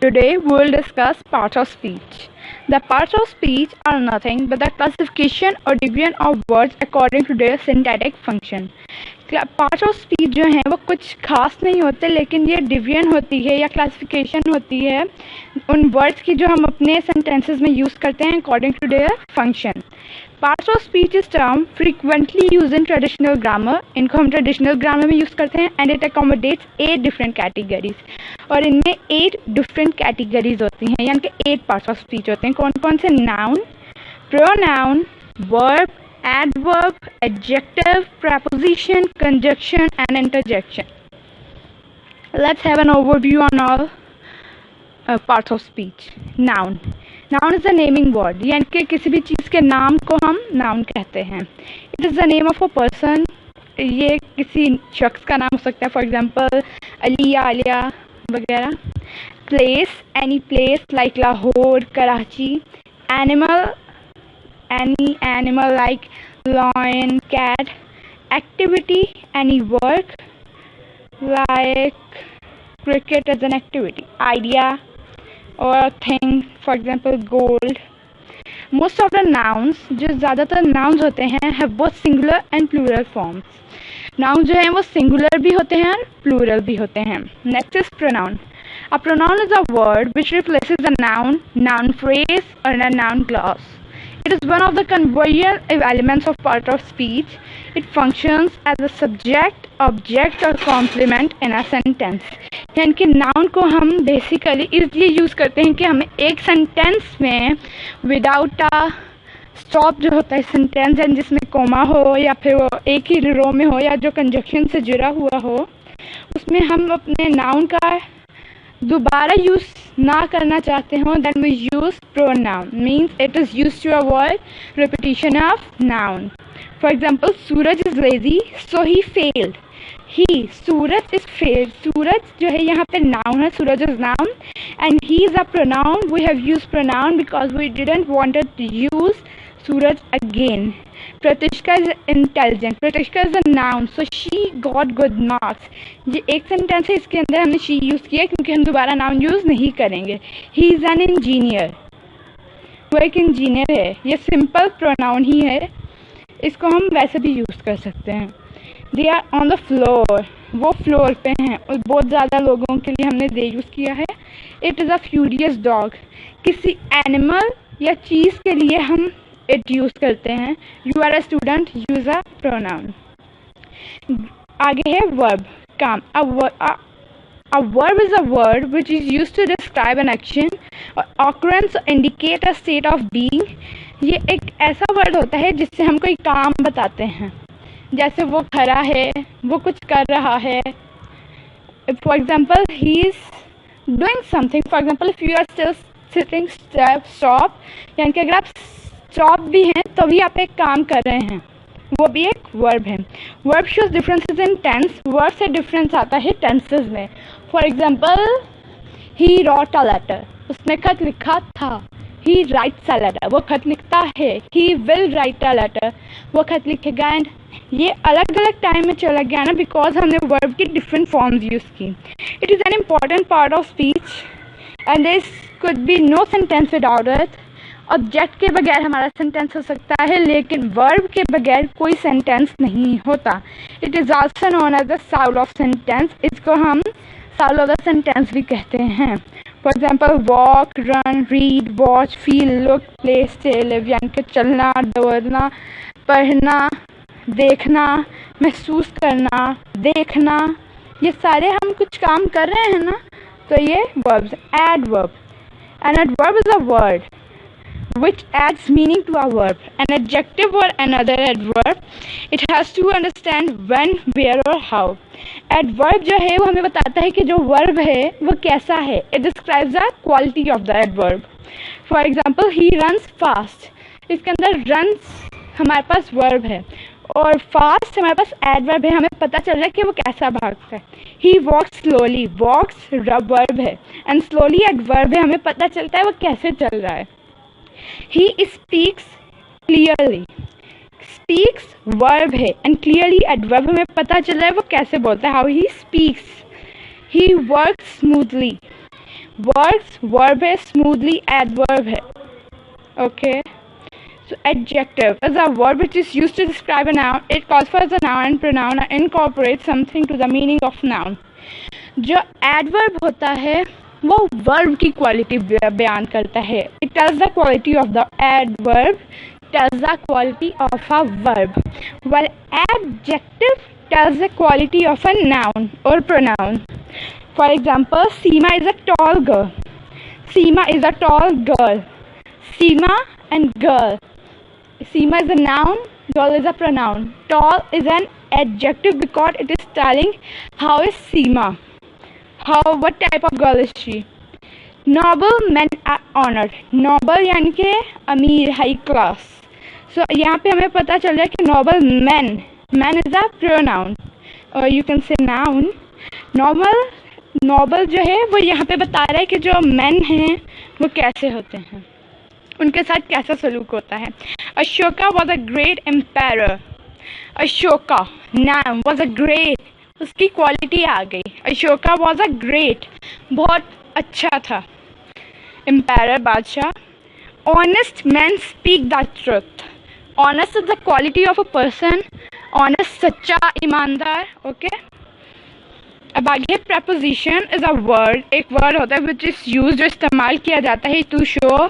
Today we will discuss parts of speech. The parts of speech are nothing but the classification or division of words according to their syntactic function. Parts of speech जो हैं वो कुछ खास नहीं होते, लेकिन ये division होती है या क्लासिफिकेशन होती है उन वर्ड्स की जो हम अपने सेंटेंसेस में यूज़ करते हैं according to their function. Parts of speech is term frequently use in traditional grammar. इनको हम ट्रेडिशनल ग्रामर में यूज़ करते हैं and it accommodates 8 different categories. और इनमें 8 डिफरेंट कैटेगरीज होती हैं, यानी कि 8 पार्ट्स ऑफ स्पीच होते हैं. कौन कौन से? Noun, pronoun, verb, adverb, adjective, preposition, conjunction and interjection. Let's have an overview on all parts of speech. Noun. Noun is a naming word, यानी कि किसी भी चीज़ के नाम को हम noun कहते हैं. It is the name of a person. ये किसी शख्स का नाम हो सकता है, for example अली या आलिया वगैरह. Place, any place like Lahore, Karachi. Animal, any animal like lion, cat. Activity, any work like cricket as an activity. Idea or a thing, for example gold. Most of the nouns, जो ज़्यादातर nouns होते हैं, have both singular and plural forms. Nouns जो हैं वो singular भी होते हैं और plural भी होते हैं. Next is pronoun. A pronoun is a word which replaces a noun, noun phrase or a noun clause. It is one of the conventional elements of part of speech. It functions as a subject, object or complement in a sentence. यानी कि noun को हम basically इसलिए use करते हैं कि हमें एक सेंटेंस में विदाउट अ स्टॉप जो होता है सेंटेंस एंड जिसमें कोमा हो या फिर वो एक ही रो में हो या जो कंजक्शन से जुड़ा हुआ हो, उसमें हम अपने नाउन का दोबारा यूज़ ना करना चाहते हो, then we use pronoun. Means it is used to avoid repetition of noun. For example, Suraj is lazy, so he failed. Suraj is failed. Suraj जो है यहाँ पे noun है, Suraj is noun and he is a pronoun. We have used pronoun because we didn't wanted to use Suraj again. Pratishka is intelligent. Pratishka is a noun, so she got good marks. ये एक sentence है, इसके अंदर हमने she use किया क्योंकि हम दोबारा नाउन यूज़ नहीं करेंगे. He is an engineer. वो एक इंजीनियर है. ये सिंपल प्रोनाउन ही है, इसको हम वैसे भी यूज़ कर सकते हैं. They are on the floor. वो फ्लोर पे हैं और बहुत ज़्यादा लोगों के लिए हमने they यूज़ किया है. It is a furious dog. किसी एनिमल या चीज़ के लिए हम it यूज़ करते हैं. You are a student, use a pronoun. आगे है verb, काम. A verb is a word which is used to describe an action or occurrence or indicate a state of being. ये एक ऐसा वर्ड होता है जिससे हम कोई काम बताते हैं, जैसे वो खड़ा है, वो कुछ कर रहा है. For example, he is doing something. For example, if you are still sitting, stop. यानी कि अगर आप स्टॉप भी हैं तो भी आप एक काम कर रहे हैं, वो भी एक वर्ब है. Verb shows differences in tense. Verb से डिफरेंस आता है टेंसेस में. For example, he wrote a letter. उसने खत लिखा था. He writes a letter. वो खत लिखता है. He will write a letter. वो खत लिखेगा. एंड ये अलग अलग टाइम में चला गया ना, बिकॉज हमने वर्ब की डिफरेंट फॉर्म्स यूज़ की. It is an important part of speech and this could be no sentence without it. Object के बगैर हमारा सेंटेंस हो सकता है, लेकिन वर्ब के बगैर कोई सेंटेंस नहीं होता. It is also known as the soul of sentence. इसको हम साउल ऑफ द सेंटेंस भी कहते हैं. For example, walk, run, read, watch, feel, look, play, stay, live. यानी कि चलना, दौड़ना, पढ़ना, देखना, महसूस करना, देखना, ये सारे हम कुछ काम कर रहे हैं ना, तो ये verbs. Adverb. An adverb is a word which adds meaning to a verb. An adjective or another adverb. It has to understand when, where or how. Adverb जो है वो हमें बताता है कि जो verb है वो कैसा है. It describes the quality of the adverb. For example, he runs fast. इसके अंदर runs हमारे पास verb है और fast हमारे पास adverb है. हमें पता चल रहा है कि वो कैसा भागता है. He walks slowly. Walks verb है and slowly adverb है. हमें पता चलता है वो कैसे चल रहा है. He speaks clearly. Speaks verb है and clearly adverb हमें पता चल रहा है वो कैसे बोलता है. How he speaks. He works smoothly. Words verb है, स्मूथली एडवर्ब है. Okay. So adjective is a word which is used to describe a noun. It qualifies a noun and pronoun and incorporates something to the meaning of noun. जो adverb होता है वो verb की quality बयान करता है. It tells the quality of the adverb, tells the quality of a verb, while adjective tells the quality of a noun or pronoun. For example, Seema is a tall girl. Seema is a tall girl. Seema and girl. Seema is a noun, girl is a pronoun. Tall is an adjective because it is telling how is Seema, what type of girl is she. Noble men are honored. Noble यानी कि अमीर, high class. So यहाँ पे हमें पता चल रहा है कि noble men is a pronoun or you can say noun. noble जो है वो यहाँ पे बता रहा है कि जो men हैं वो कैसे होते हैं, उनके साथ कैसा सलूक होता है. Ashoka was a great empire. Ashoka नाम वॉज अ ग्रेट, उसकी क्वालिटी आ गई. अशोका वॉज अ ग्रेट, बहुत अच्छा था. एम्पायर बादशाह. Honest man speak the truth. Honest is the quality of a person. Honest सच्चा, ईमानदार. ओके. अब आगे प्रपोजिशन इज अ वर्ड, एक वर्ड होता है विच इज यूज, जो इस्तेमाल किया जाता है टू शो,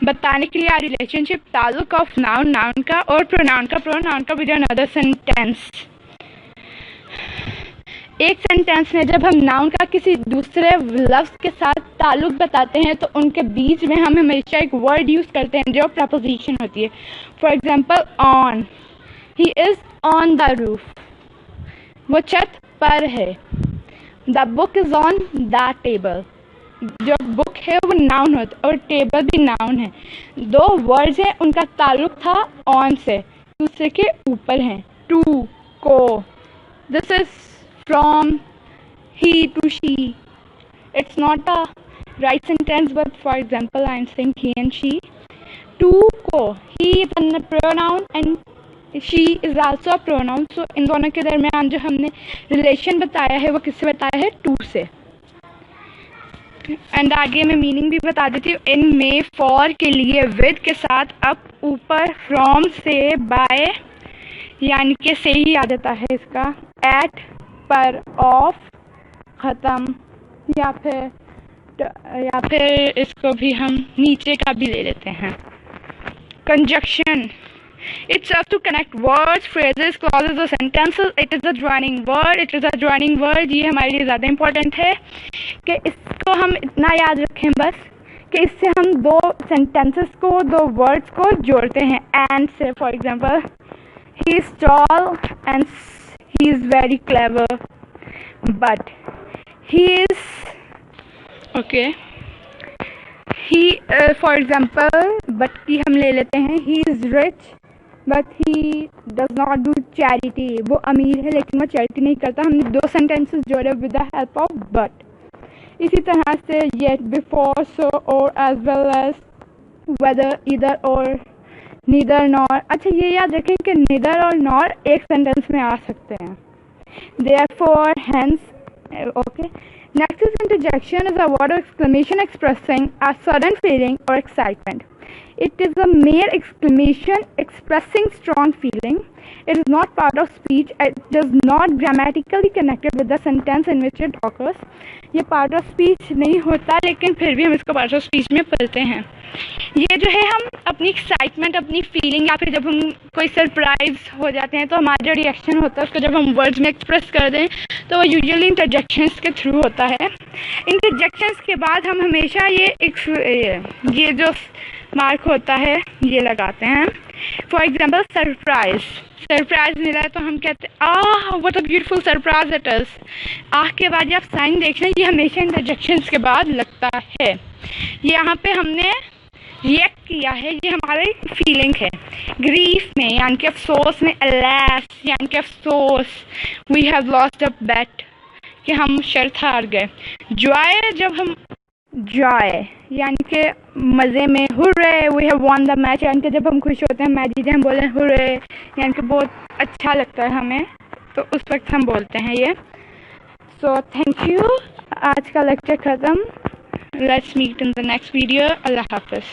बताने के लिए रिलेशनशिप, ताल्लुक ऑफ नाउन, नाउन का और प्रोनाउन का विद अनदर सेंटेंस. एक सेंटेंस में जब हम नाउन का किसी दूसरे लफ्ज के साथ ताल्लुक बताते हैं तो उनके बीच में हम हमेशा एक वर्ड यूज करते हैं जो प्रपोजिशन होती है. For example, on, he is on the roof, वो छत पर है. The book is on the table, जो बुक है वो नाउन होता है और टेबल भी नाउन है. दो वर्ड्स हैं, उनका ताल्लुक था ऑन से, दूसरे के ऊपर हैं. टू, को. This is from he to she. It's not a right sentence but for example I am saying he and she. To, को. He is a pronoun and she is also a pronoun. So इन दोनों के दरमियान जो हमने relation बताया है वो किससे बताया है? टू से. एंड आगे मैं मीनिंग भी बता देती हूँ. इन में फॉर के लिए विद के साथ, अप ऊपर, फ्रॉम से, बाय यानी कि से ही आ जाता है इसका. एट पर, ऑफ, ख़त्म, या फिर इसको भी हम नीचे का भी ले लेते हैं. Conjunction, it serves to connect words, phrases, clauses or sentences. It is a joining word. ये हमारे लिए ज़्यादा इम्पोर्टेंट है कि इसको हम इतना याद रखें बस कि इससे हम दो सेंटेंसेस को, दो वर्ड्स को जोड़ते हैं. एंड से, for example, he is tall and he is very clever but he is okay. he for example, but की हम ले लेते हैं. he is rich but he does not do charity. वो अमीर है लेकिन वो चैरिटी नहीं करता. हमने दो सेंटेंसेस जोड़े with the help of but. इसी तरह से yet, before, so, or, as well as, whether, either or, neither nor. अच्छा, ये याद रखें कि neither और nor एक सेंटेंस में आ सकते हैं. therefore, hence. okay. Next is interjection, is a word of exclamation expressing a sudden feeling or excitement. It is a mere exclamation expressing strong feeling. It is not part of speech. It is not grammatically connected with the sentence in which it occurs. ये part of speech नहीं होता लेकिन फिर भी हम इसको part of speech में पढ़ते हैं. ये जो है हम अपनी एक्साइटमेंट, अपनी फीलिंग, या फिर जब हम कोई सरप्राइज हो जाते हैं तो हमारा जो रिएक्शन होता है उसको जब हम वर्ड्स में एक्सप्रेस कर दें तो वो यूजुअली इंटरजेक्शंस के थ्रू होता है. इंटरजेक्शंस के बाद हम हमेशा ये जो मार्क होता है ये लगाते हैं. फॉर एग्जाम्पल, सरप्राइज मिला है तो हम कहते हैं ah what a beautiful surprise it is. Ah के बाद जब साइन देखना, ये हमेशा इंटरजेक्शंस के बाद लगता है. यहाँ पे हमने रिएक्ट किया है, ये हमारी फीलिंग है. ग्रीफ में यानी कि अफसोस में, अलास यानी कि अफसोस, वी हैव लॉस्ट अ बेट कि हम शर्त हार गए. जॉय यानी कि मज़े में, hurray we have won the match यानी कि जब हम खुश होते हैं, मैच जीते हम बोले हुर्रे यानी कि बहुत अच्छा लगता है हमें, तो उस वक्त हम बोलते हैं ये. So thank you. आज का लेक्चर ख़त्म. Let's meet in the next video. Allah Hafiz.